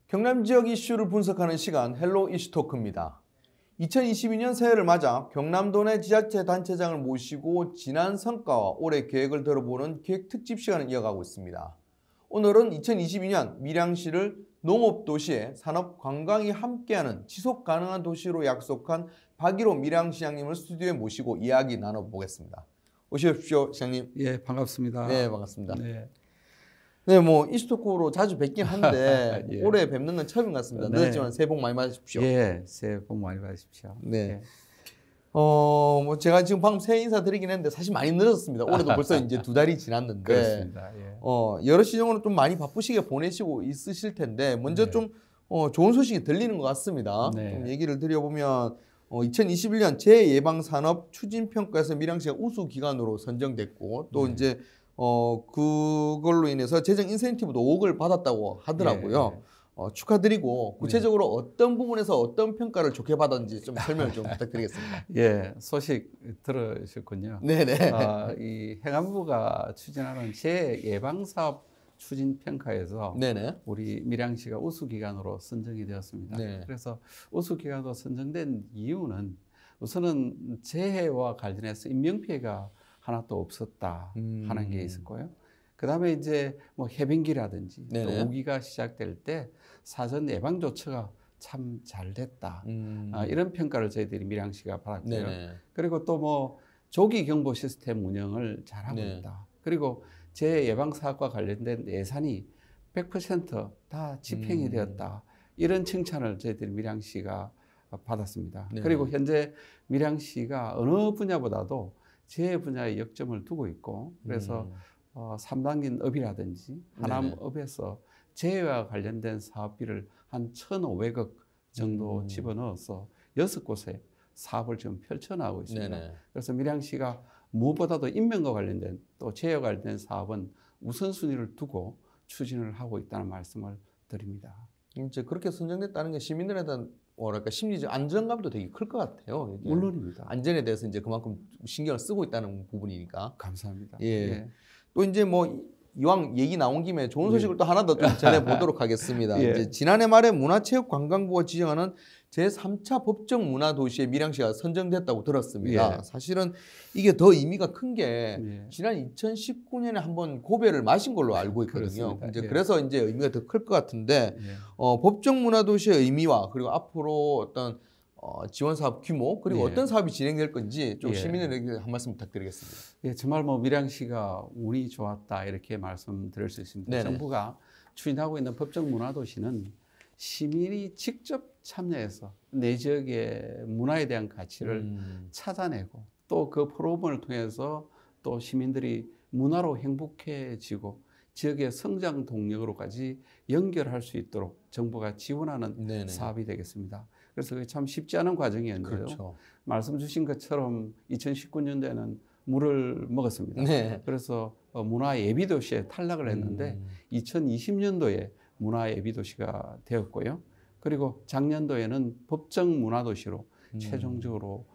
경남 지역 이슈를 분석하는 시간 헬로 이슈토크입니다. 2022년 새해를 맞아 경남도 내 지자체 단체장을 모시고 지난 성과와 올해 계획을 들어보는 기획 특집 시간을 이어가고 있습니다. 오늘은 2022년 밀양시를 농업도시에 산업, 관광이 함께하는 지속가능한 도시로 약속한 박일호 밀양시장님을 스튜디오에 모시고 이야기 나눠보겠습니다. 어서 오십시오, 시장님. 예, 반갑습니다. 네, 반갑습니다. 네. 네, 뭐 이슈토크로 자주 뵙긴 한데 예. 올해 뵙는 건 처음인 것 같습니다. 네. 늦었지만 새해 복 많이 받으십시오. 예, 새해 복 많이 받으십시오. 네. 예. 뭐 제가 지금 방금 새해 인사 드리긴 했는데 사실 많이 늦었습니다. 올해도 벌써 이제 2달이 지났는데 그렇습니다. 예. 여러 시정으로 좀 많이 바쁘시게 보내시고 있으실 텐데 먼저 네. 좀 좋은 소식이 들리는 것 같습니다. 네. 좀 얘기를 드려보면 2021년 재예방산업 추진평가에서 밀양시가 우수 기관으로 선정됐고 또 네. 이제 그걸로 인해서 재정 인센티브도 5억을 받았다고 하더라고요. 예. 축하드리고 구체적으로 어떤 부분에서 어떤 평가를 좋게 받았는지 좀 설명을 좀 부탁드리겠습니다. 예, 소식 들으셨군요. 네네. 이 행안부가 추진하는 재예방사업 추진평가에서 네네. 우리 밀양시가 우수기관으로 선정이 되었습니다. 네. 그래서 우수기관으로 선정된 이유는 우선은 재해와 관련해서 인명피해가 하나도 없었다 하는 게 있었고요. 그 다음에 이제 뭐 해빙기라든지 네네. 또 우기가 시작될 때 사전 예방 조처가 참 잘 됐다. 이런 평가를 저희들이 밀양시가 받았고요. 네네. 그리고 또 뭐 조기 경보 시스템 운영을 잘하고 네. 있다. 그리고 재예방 사업과 관련된 예산이 100% 집행이 되었다. 이런 칭찬을 저희들이 밀양시가 받았습니다. 네. 그리고 현재 밀양시가 어느 분야보다도 재해 분야에 역점을 두고 있고 그래서 3단계 업이라든지 하남업에서 재해와 관련된 사업비를 한 1,500억 정도 집어넣어서 6곳에 사업을 지금 펼쳐나가고 있습니다. 네네. 그래서 밀양시가 무엇보다도 인명과 관련된 또 재해와 관련된 사업은 우선순위를 두고 추진을 하고 있다는 말씀을 드립니다. 이제 그렇게 선정됐다는 게 시민들에 대한 뭐랄까 심리적 안정감도 되게 클 것 같아요. 이게. 물론입니다. 안전에 대해서 이제 그만큼 신경을 쓰고 있다는 부분이니까. 감사합니다. 예. 또 이제 뭐 이왕 얘기 나온 김에 좋은 소식을 또 하나 더 좀 전해보도록 하겠습니다. 예. 이제 지난해 말에 문화체육관광부가 지정하는 제3차 법정 문화도시에 밀양시가 선정됐다고 들었습니다. 예. 사실은 이게 더 의미가 큰 게 예. 지난 2019년에 한번 고배를 마신 걸로 알고 있거든요. 그렇습니다. 이제 예. 그래서 이제 의미가 더 클 것 같은데 예. 법정 문화도시의 의미와 그리고 앞으로 어떤 지원 사업 규모 그리고 예. 어떤 사업이 진행될 건지 좀 예. 시민들에게 한 말씀 부탁드리겠습니다. 예, 정말 뭐 밀양시가 운이 좋았다 이렇게 말씀드릴 수 있습니다. 네네. 정부가 추진하고 있는 법정 문화도시는 시민이 직접 참여해서 내 지역의 문화에 대한 가치를 찾아내고 또 그 프로그램을 통해서 또 시민들이 문화로 행복해지고 지역의 성장 동력으로까지 연결할 수 있도록 정부가 지원하는 네네. 사업이 되겠습니다. 그래서 그게 참 쉽지 않은 과정이었는데요. 그렇죠. 말씀 주신 것처럼 2019년도에는 물을 먹었습니다. 네. 그래서 문화 예비도시에 탈락을 했는데 2020년도에 문화 예비도시가 되었고요. 그리고 작년도에는 법정 문화도시로 최종적으로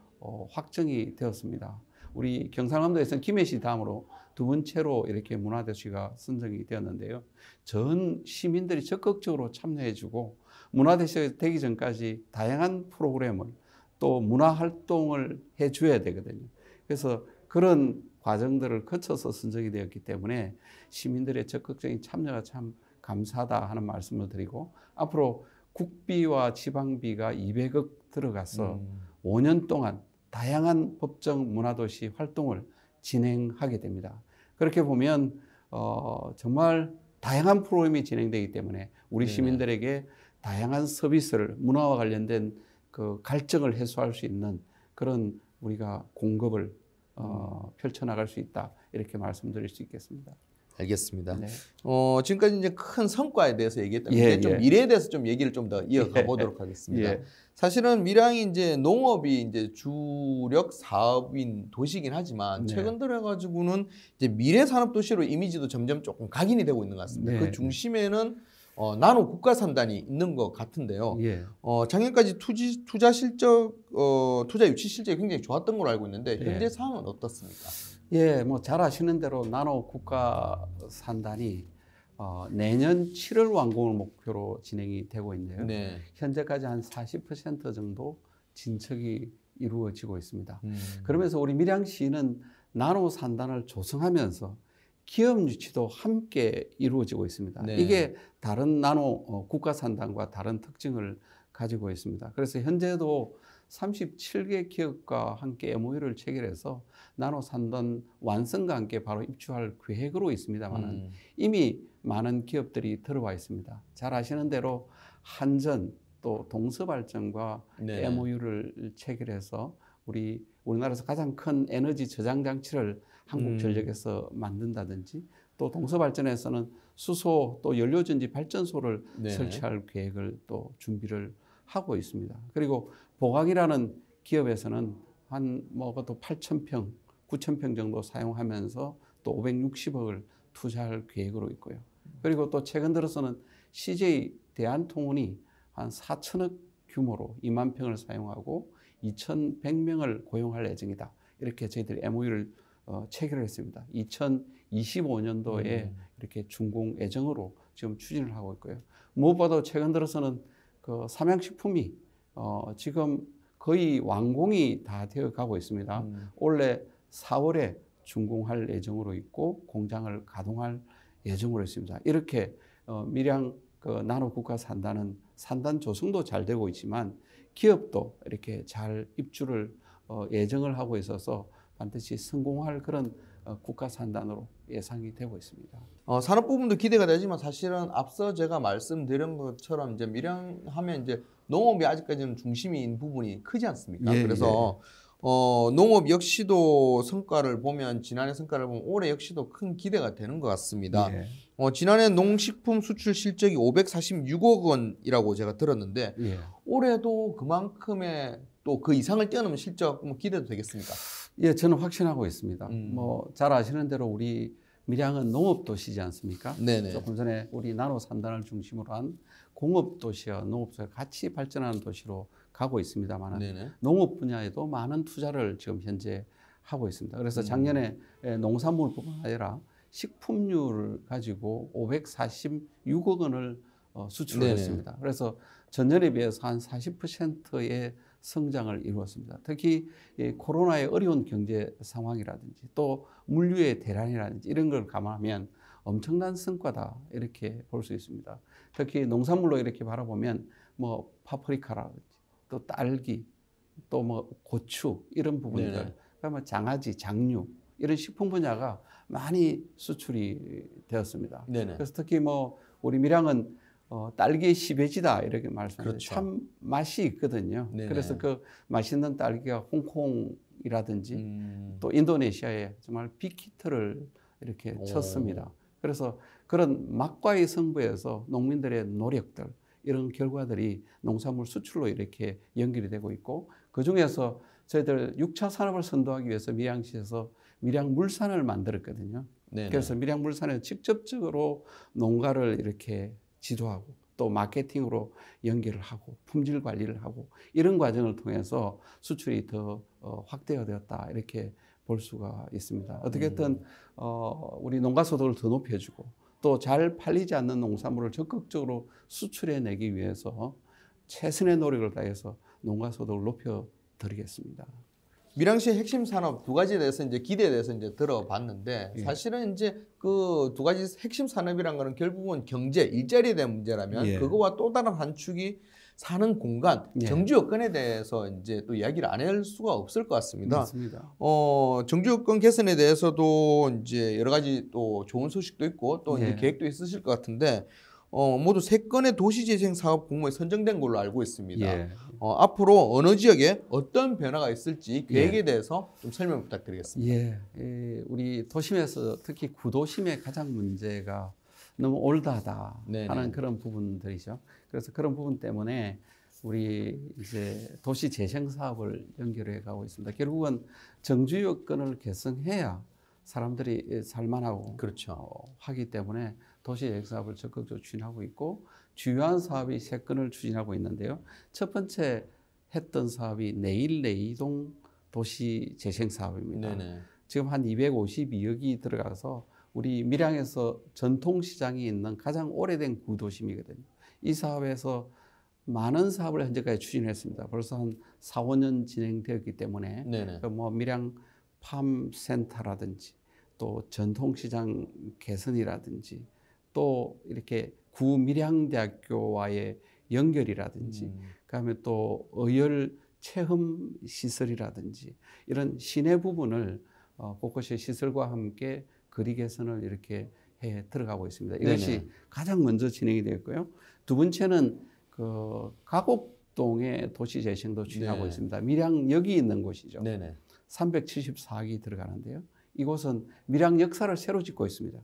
확정이 되었습니다. 우리 경상남도에서는 김해시 다음으로 두 번째로 이렇게 문화도시가 선정이 되었는데요. 전 시민들이 적극적으로 참여해주고 문화도시가 되기 전까지 다양한 프로그램을 또 문화활동을 해줘야 되거든요. 그래서 그런 과정들을 거쳐서 선정이 되었기 때문에 시민들의 적극적인 참여가 참 감사하다 하는 말씀을 드리고 앞으로 국비와 지방비가 200억 들어가서 5년 동안 다양한 법정 문화도시 활동을 진행하게 됩니다. 그렇게 보면 정말 다양한 프로그램이 진행되기 때문에 우리 시민들에게 다양한 서비스를 문화와 관련된 그 갈증을 해소할 수 있는 그런 우리가 공급을 펼쳐나갈 수 있다 이렇게 말씀드릴 수 있겠습니다. 알겠습니다. 네. 지금까지 이제 큰 성과에 대해서 얘기했다면 예, 이제 좀 예. 미래에 대해서 좀 얘기를 좀 더 이어가 보도록 하겠습니다. 예. 사실은 밀양이 이제 농업이 이제 주력 사업인 도시이긴 하지만 네. 최근 들어 가지고는 이제 미래 산업 도시로 이미지도 점점 조금 각인이 되고 있는 것 같습니다. 네. 그 중심에는 나노 국가 산단이 있는 것 같은데요. 예. 작년까지 투자 실적, 투자 유치 실적이 굉장히 좋았던 걸로 알고 있는데 현재 예. 상황은 어떻습니까? 예, 뭐 잘 아시는 대로 나노 국가 산단이 내년 7월 완공을 목표로 진행이 되고 있네요. 네. 현재까지 한 40% 정도 진척이 이루어지고 있습니다. 그러면서 우리 밀양시는 나노 산단을 조성하면서 기업 유치도 함께 이루어지고 있습니다. 네. 이게 다른 나노 국가 산단과 다른 특징을 가지고 있습니다. 그래서 현재도 37개 기업과 함께 MOU를 체결해서 나노 산단 완성과 함께 바로 입주할 계획으로 있습니다만 이미 많은 기업들이 들어와 있습니다. 잘 아시는 대로 한전 또 동서발전과 네. MOU를 체결해서 우리나라에서 가장 큰 에너지 저장 장치를 한국전력에서 만든다든지 또 동서발전에서는 수소 또 연료전지 발전소를 네. 설치할 계획을 또 준비를 하고 있습니다. 그리고 보강이라는 기업에서는 한 그것도 8,000평, 9,000평 정도 사용하면서 또 560억을 투자할 계획으로 있고요. 그리고 또 최근 들어서는 CJ 대한통운이 한 4천억 규모로 2만 평을 사용하고 2,100명을 고용할 예정이다. 이렇게 저희들이 MOU를 체결을 했습니다. 2025년도에 이렇게 준공 예정으로 지금 추진을 하고 있고요. 무엇보다 최근 들어서는 그 삼양식품이 지금 거의 완공이 다 되어 가고 있습니다. 올해 4월에 준공할 예정으로 있고 공장을 가동할 예정으로 있습니다. 이렇게 밀양 나노 국가 산단은 산단 조성도 잘 되고 있지만 기업도 이렇게 잘 입주를 예정을 하고 있어서 반드시 성공할 그런 국가 산단으로 예상이 되고 있습니다. 산업 부분도 기대가 되지만 사실은 앞서 제가 말씀드린 것처럼 이제 밀양하면 이제 농업이 아직까지는 중심인 부분이 크지 않습니까? 예, 그래서 농업 역시도 성과를 보면 지난해 성과를 보면 올해 역시도 큰 기대가 되는 것 같습니다. 예. 지난해 농식품 수출 실적이 546억 원이라고 제가 들었는데 예. 올해도 그만큼의 또 그 이상을 뛰어넘는 실적 기대도 되겠습니까? 예, 저는 확신하고 있습니다. 잘 아시는 대로 우리 밀양은 농업 도시지 않습니까? 네네. 조금 전에 우리 나노 산단을 중심으로 한 공업 도시와 농업 도시가 같이 발전하는 도시로 가고 있습니다만 농업 분야에도 많은 투자를 지금 현재 하고 있습니다. 그래서 작년에 농산물뿐만 아니라 식품류를 가지고 546억 원을 수출을 했습니다. 그래서 전년에 비해서 한 40%의 성장을 이루었습니다. 특히 코로나의 어려운 경제 상황이라든지 또 물류의 대란이라든지 이런 걸 감안하면 엄청난 성과다 이렇게 볼 수 있습니다. 특히 농산물로 이렇게 바라보면 파프리카라든지 또 딸기 또 고추 이런 부분들 그러면 장아찌, 장류 이런 식품 분야가 많이 수출이 되었습니다. 네네. 그래서 특히 우리 밀양은 딸기의 시베지다 이렇게 말씀하셨죠. 그렇죠. 참 맛이 있거든요. 네네. 그래서 그 맛있는 딸기가 홍콩이라든지 또 인도네시아에 정말 빅히트를 이렇게 쳤습니다. 그래서 그런 맛과의 승부에서 농민들의 노력들 이런 결과들이 농산물 수출로 이렇게 연결이 되고 있고 그중에서 저희들 6차 산업을 선도하기 위해서 밀양시에서 밀양물산을 만들었거든요. 네네. 그래서 밀양물산에 직접적으로 농가를 이렇게 지도하고 또 마케팅으로 연결을 하고 품질 관리를 하고 이런 과정을 통해서 수출이 더 확대가 되었다 이렇게 볼 수가 있습니다. 어떻게든 우리 농가 소득을 더 높여주고 또 잘 팔리지 않는 농산물을 적극적으로 수출해내기 위해서 최선의 노력을 다해서 농가 소득을 높여드리겠습니다. 밀양시의 핵심 산업 두 가지에 대해서 이제 기대에 대해서 이제 들어봤는데 사실은 이제 그 두 가지 핵심 산업이란 거는 결국은 경제, 일자리에 대한 문제라면 그거와 또 다른 한 축이 사는 공간, 정주 여건에 대해서 이제 또 이야기를 안 할 수가 없을 것 같습니다. 맞습니다. 정주 여건 개선에 대해서도 이제 여러 가지 또 좋은 소식도 있고 또 이제 계획도 있으실 것 같은데 모두 3건의 도시재생 사업 공모에 선정된 걸로 알고 있습니다. 앞으로 어느 지역에 어떤 변화가 있을지 계획에 대해서 좀 설명 부탁드리겠습니다. 우리 도심에서 특히 구도심의 가장 문제가 너무 올드하다 하는 그런 부분들이죠. 그래서 그런 부분 때문에 우리 이제 도시 재생 사업을 연결해 가고 있습니다. 결국은 정주 여건을 개선해야 사람들이 살만하고 하기 때문에 도시 재생 사업을 적극적으로 추진하고 있고 주요한 사업이 3건을 추진하고 있는데요. 첫 번째 했던 사업이 내일 내이동 도시 재생 사업입니다. 지금 한 252억이 들어가서 우리 밀양에서 전통시장이 있는 가장 오래된 구도심이거든요. 이 사업에서 많은 사업을 현재까지 추진했습니다. 벌써 한 4, 5년 진행되었기 때문에 네네. 뭐 밀양 팜센터라든지 또 전통시장 개선이라든지 또 이렇게 구 밀양대학교와의 연결이라든지 그다음에 또 의열 체험 시설이라든지 이런 시내 부분을 곳곳의 시설과 함께 거리 개선을 이렇게 해 들어가고 있습니다. 이것이 네네. 가장 먼저 진행이 되었고요. 두 번째는 그 가곡동의 도시 재생도 추진하고 네. 있습니다. 밀양역이 있는 곳이죠. 네네. 374억이 들어가는데요. 이곳은 밀양 역사를 새로 짓고 있습니다.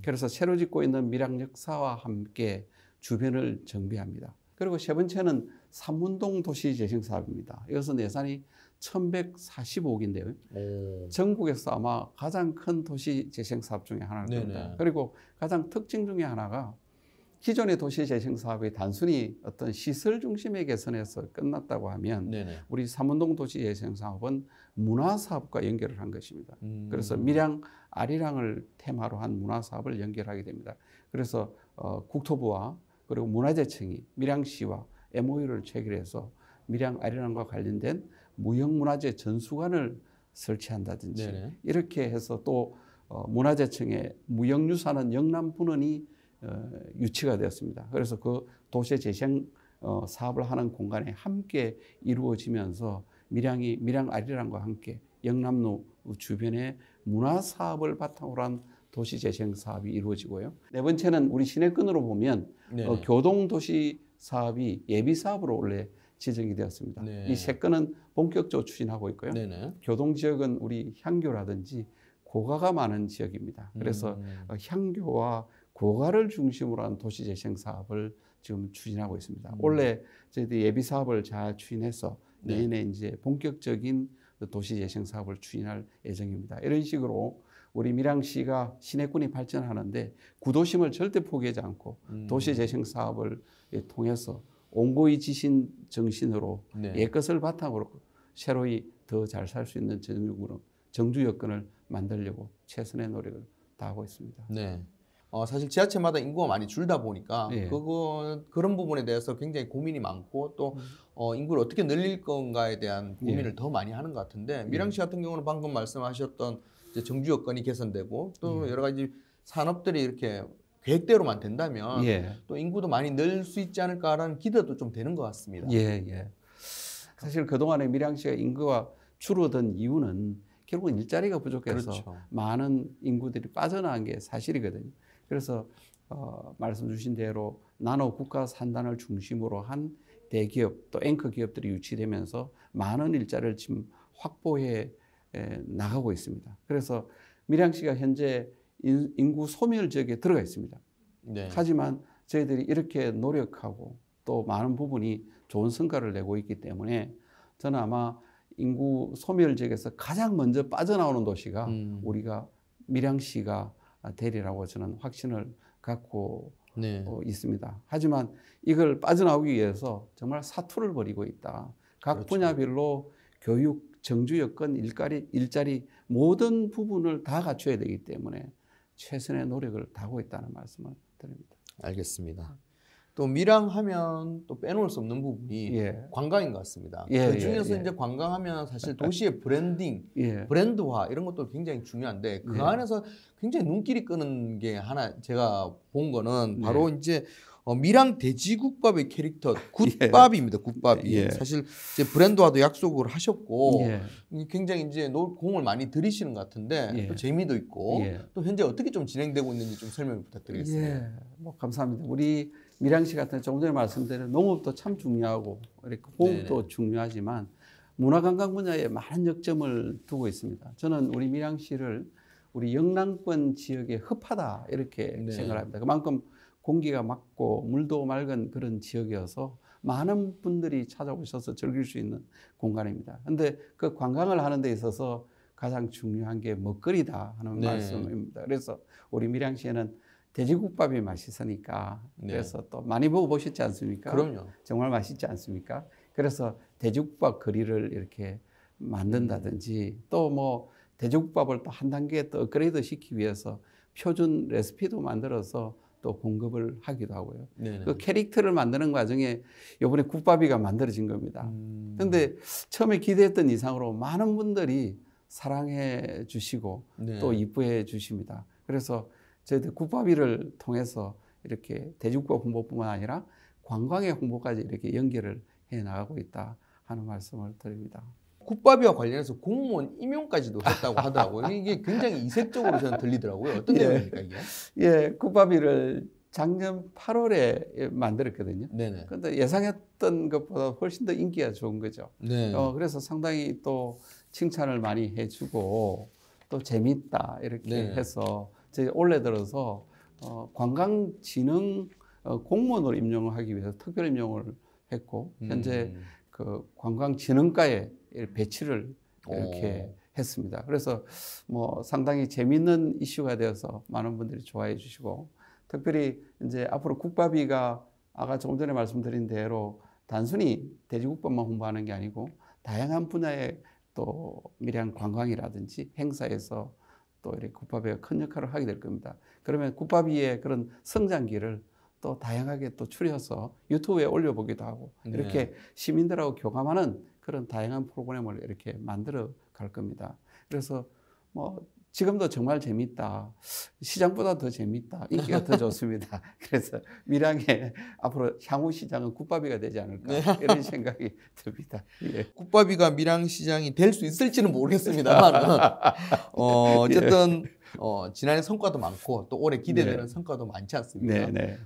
그래서 새로 짓고 있는 밀양 역사와 함께 주변을 정비합니다. 그리고 세 번째는 삼문동 도시재생 사업입니다. 이것은 예산이 1,145억인데요. 전국에서 아마 가장 큰 도시재생 사업 중에 하나일 겁니다. 네네. 그리고 가장 특징 중에 하나가 기존의 도시재생 사업이 단순히 어떤 시설 중심의 개선에서 끝났다고 하면 네네. 우리 삼문동 도시재생 사업은 문화사업과 연결을 한 것입니다. 그래서 밀양 아리랑을 테마로 한 문화사업을 연결하게 됩니다. 그래서 국토부와 그리고 문화재청이 밀양시와 MOU를 체결해서 밀양 아리랑과 관련된 무형문화재 전수관을 설치한다든지 네네. 이렇게 해서 또 문화재청의 무형유산은 영남분원이 유치가 되었습니다. 그래서 그 도시 재생 사업을 하는 공간에 함께 이루어지면서 밀양 아리랑과 함께 영남로 주변의 문화 사업을 바탕으로 한 도시 재생 사업이 이루어지고요. 네 번째는 우리 시내권으로 보면 교동 도시 사업이 예비 사업으로 원래 지정이 되었습니다. 네. 이 세 건은 본격적으로 추진하고 있고요. 네네. 교동 지역은 우리 향교라든지 고가가 많은 지역입니다. 그래서 향교와 고가를 중심으로 한 도시 재생 사업을 지금 추진하고 있습니다. 원래 저희들이 예비 사업을 잘 추진해서 내년에 이제 본격적인 도시 재생 사업을 추진할 예정입니다. 이런 식으로 우리 밀양시가 시내권이 발전하는데 구도심을 절대 포기하지 않고 도시 재생 사업을 통해서 온고의 지신 정신으로 옛것을 바탕으로 새로이 더 잘 살 수 있는 정주 여건을 만들려고 최선의 노력을 다하고 있습니다. 네. 사실 지하철마다 인구가 많이 줄다 보니까 예. 그런 부분에 대해서 굉장히 고민이 많고 또 인구를 어떻게 늘릴 건가에 대한 고민을 예. 더 많이 하는 것 같은데 밀양시 같은 경우는 방금 말씀하셨던 이제 정주 여건이 개선되고 또 여러 가지 산업들이 이렇게 계획대로만 된다면 예. 또 인구도 많이 늘 수 있지 않을까라는 기대도 좀 되는 것 같습니다. 예. 사실 그동안에 밀양시가 인구가 줄어든 이유는 결국은 일자리가 부족해서 그렇죠. 많은 인구들이 빠져나간 게 사실이거든요. 그래서 말씀 주신 대로 나노 국가 산단을 중심으로 한 대기업 또 앵커 기업들이 유치되면서 많은 일자리를 지금 확보해 나가고 있습니다. 그래서 밀양시가 현재 인구 소멸 지역에 들어가 있습니다. 네. 하지만 저희들이 이렇게 노력하고 또 많은 부분이 좋은 성과를 내고 있기 때문에 저는 아마 인구 소멸 지역에서 가장 먼저 빠져나오는 도시가 우리가 밀양시가 되리라고 저는 확신을 갖고 있습니다. 하지만 이걸 빠져나오기 위해서 정말 사투를 벌이고 있다. 각 그렇죠. 분야별로 교육, 정주 여건, 일자리 모든 부분을 다 갖춰야 되기 때문에 최선의 노력을 다하고 있다는 말씀을 드립니다. 알겠습니다. 또 밀양하면 또 빼놓을 수 없는 부분이 관광인 것 같습니다. 그 중에서 이제 관광하면 사실 도시의 브랜딩, 브랜드화 이런 것도 굉장히 중요한데 그 안에서 굉장히 눈길이 끄는 게 하나 제가 본 거는 바로 이제 밀양 돼지국밥의 캐릭터 굿밥입니다. 굿밥이 사실 이제 브랜드화도 약속을 하셨고 굉장히 이제 공을 많이 들이시는 것 같은데 또 재미도 있고 또 현재 어떻게 좀 진행되고 있는지 좀 설명 부탁드리겠습니다. 뭐 감사합니다. 우리 밀양시 같은 조금 전에 말씀드린 농업도 참 중요하고 이렇게 공업도 중요하지만 문화관광 분야에 많은 역점을 두고 있습니다. 저는 우리 밀양시를 우리 영남권 지역에 흡하다 이렇게 생각을 합니다. 그만큼 공기가 맑고 물도 맑은 그런 지역이어서 많은 분들이 찾아오셔서 즐길 수 있는 공간입니다. 그런데 그 관광을 하는 데 있어서 가장 중요한 게 먹거리다 하는 말씀입니다. 그래서 우리 밀양시에는 돼지국밥이 맛있으니까 그래서 또 많이 먹어보셨지 않습니까? 그럼요. 정말 맛있지 않습니까? 그래서 돼지국밥 거리를 이렇게 만든다든지 또 뭐 돼지국밥을 또 한 단계 또 업그레이드 시키기 위해서 표준 레시피도 만들어서 또 공급을 하기도 하고요. 네네. 그 캐릭터를 만드는 과정에 이번에 국밥이가 만들어진 겁니다. 그런데 처음에 기대했던 이상으로 많은 분들이 사랑해 주시고 네. 또 이뻐해 주십니다. 그래서 저희들 국밥이를 통해서 이렇게 돼지국밥 홍보뿐만 아니라 관광의 홍보까지 이렇게 연결을 해 나가고 있다 하는 말씀을 드립니다. 국밥이와 관련해서 공무원 임용까지도 했다고 하더라고요. 이게 굉장히 이색적으로 저는 들리더라고요. 어떤 예. 내용입니까 이게? 예, 국밥이를 작년 8월에 만들었거든요. 네네. 그런데 예상했던 것보다 훨씬 더 인기가 좋은 거죠. 네. 그래서 상당히 또 칭찬을 많이 해주고 또 재밌다 이렇게 네. 해서 저희 올해 들어서 관광진흥 공무원으로 임용을 하기 위해서 특별 임용을 했고 현재 그 관광진흥과에 배치를 이렇게 했습니다. 그래서 뭐 상당히 재밌는 이슈가 되어서 많은 분들이 좋아해 주시고 특별히 이제 앞으로 국밥이가 아까 조금 전에 말씀드린 대로 단순히 돼지국밥만 홍보하는 게 아니고 다양한 분야의 또 밀양 관광이라든지 행사에서 또 이렇게 국밥이가 큰 역할을 하게 될 겁니다. 그러면 국밥이의 그런 성장기를 또 다양하게 또 추려서 유튜브에 올려보기도 하고 이렇게 시민들하고 교감하는 그런 다양한 프로그램을 이렇게 만들어 갈 겁니다. 그래서 뭐 지금도 정말 재밌다. 시장보다 더 재밌다. 인기가 더 좋습니다. 그래서 밀양의 앞으로 향후 시장은 국밥이가 되지 않을까 이런 생각이 듭니다. 예. 국밥이가 밀양시장이 될 수 있을지는 모르겠습니다만 어쨌든 지난해 성과도 많고 또 올해 기대되는 성과도 많지 않습니까? 네.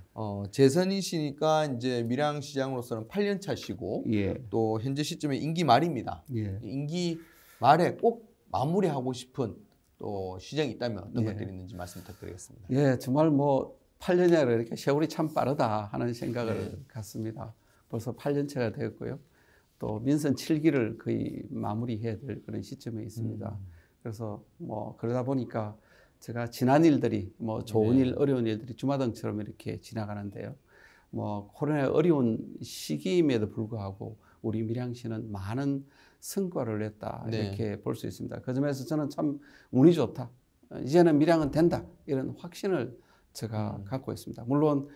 재선이시니까 이제 밀양시장으로서는 8년 차시고 예. 또 현재 시점에 임기 말입니다. 예. 임기 말에 꼭 마무리하고 싶은 또 시장이 있다면 어떤 예. 것들이 있는지 말씀 부탁드리겠습니다. 예, 정말 뭐 8년이라 이렇게 세월이 참 빠르다 하는 생각을 갖습니다. 벌써 8년째가 되었고요. 또 민선 7기를 거의 마무리해야 될 그런 시점에 있습니다. 그래서 뭐 그러다 보니까 제가 지난 일들이 뭐 좋은 일, 어려운 일들이 주마등처럼 이렇게 지나가는데요. 뭐 코로나의 어려운 시기임에도 불구하고 우리 밀양시는 많은 성과를 냈다 이렇게 볼 수 있습니다. 그 점에서 저는 참 운이 좋다. 이제는 밀양은 된다 이런 확신을 제가 갖고 있습니다. 물론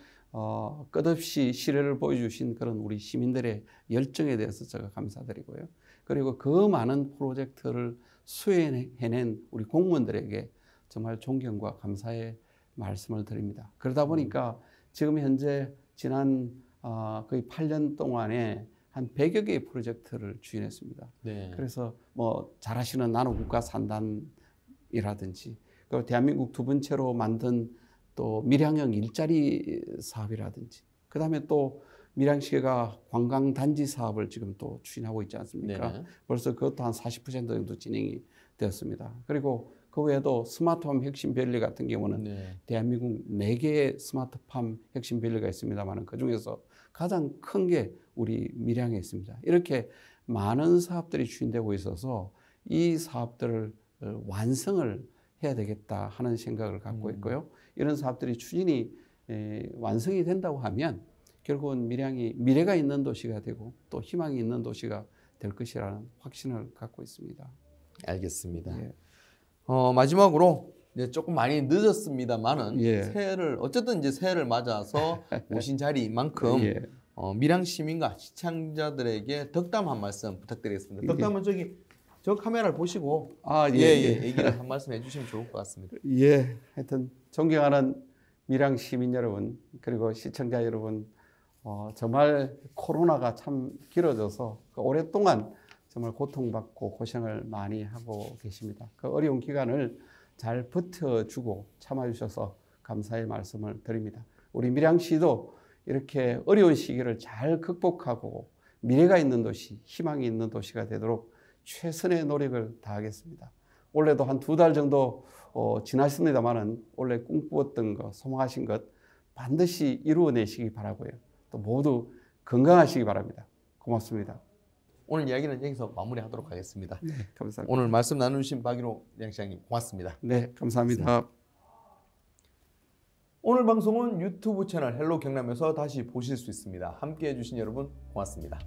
끝없이 시뢰를 보여주신 그런 우리 시민들의 열정에 대해서 제가 감사드리고요. 그리고 그 많은 프로젝트를 수행해낸 우리 공무원들에게 정말 존경과 감사의 말씀을 드립니다. 그러다 보니까 지금 현재 지난 거의 8년 동안에 한 100여 개의 프로젝트를 추진했습니다. 그래서 뭐 잘 아시는 나노국가 산단이라든지 그리고 대한민국 두 번째로 만든 또 밀양형 일자리 사업이라든지 그다음에 또 밀양시가 관광단지 사업을 지금 또 추진하고 있지 않습니까? 벌써 그것도 한 40% 정도 진행이 되었습니다. 그리고 그 외에도 스마트팜 혁신밸리 같은 경우는 대한민국 4개의 스마트팜 혁신밸리가 있습니다만 그중에서 가장 큰 게 우리 밀양에 있습니다. 이렇게 많은 사업들이 추진되고 있어서 이 사업들을 완성을 해야 되겠다 하는 생각을 갖고 있고요. 이런 사업들이 추진이 완성이 된다고 하면 결국은 밀양이 미래가 있는 도시가 되고 또 희망이 있는 도시가 될 것이라는 확신을 갖고 있습니다. 알겠습니다. 마지막으로 이제 조금 많이 늦었습니다만은 새해를 어쨌든 이제 새해를 맞아서 오신 자리인 만큼 밀양 시민과 시청자들에게 덕담 한 말씀 부탁드리겠습니다. 덕담은 저 카메라를 보시고 얘기를 한 말씀 해주시면 좋을 것 같습니다. 예, 하여튼 존경하는 밀양 시민 여러분 그리고 시청자 여러분 정말 코로나가 참 길어져서 오랫동안 정말 고통받고 고생을 많이 하고 계십니다. 그 어려운 기간을 잘 버텨주고 참아주셔서 감사의 말씀을 드립니다. 우리 밀양시도 이렇게 어려운 시기를 잘 극복하고 미래가 있는 도시, 희망이 있는 도시가 되도록 최선의 노력을 다하겠습니다. 올해도 한 2달 정도 지났습니다만은 원래 꿈꾸었던 것, 소망하신 것 반드시 이루어내시기 바라고요. 또 모두 건강하시기 바랍니다. 고맙습니다. 오늘 이야기는 여기서 마무리하도록 하겠습니다. 네, 감사합니다. 오늘 말씀 나누신 박일호 시장님 고맙습니다. 네, 감사합니다. 오늘 방송은 유튜브 채널 헬로 경남에서 다시 보실 수 있습니다. 함께해 주신 여러분 고맙습니다.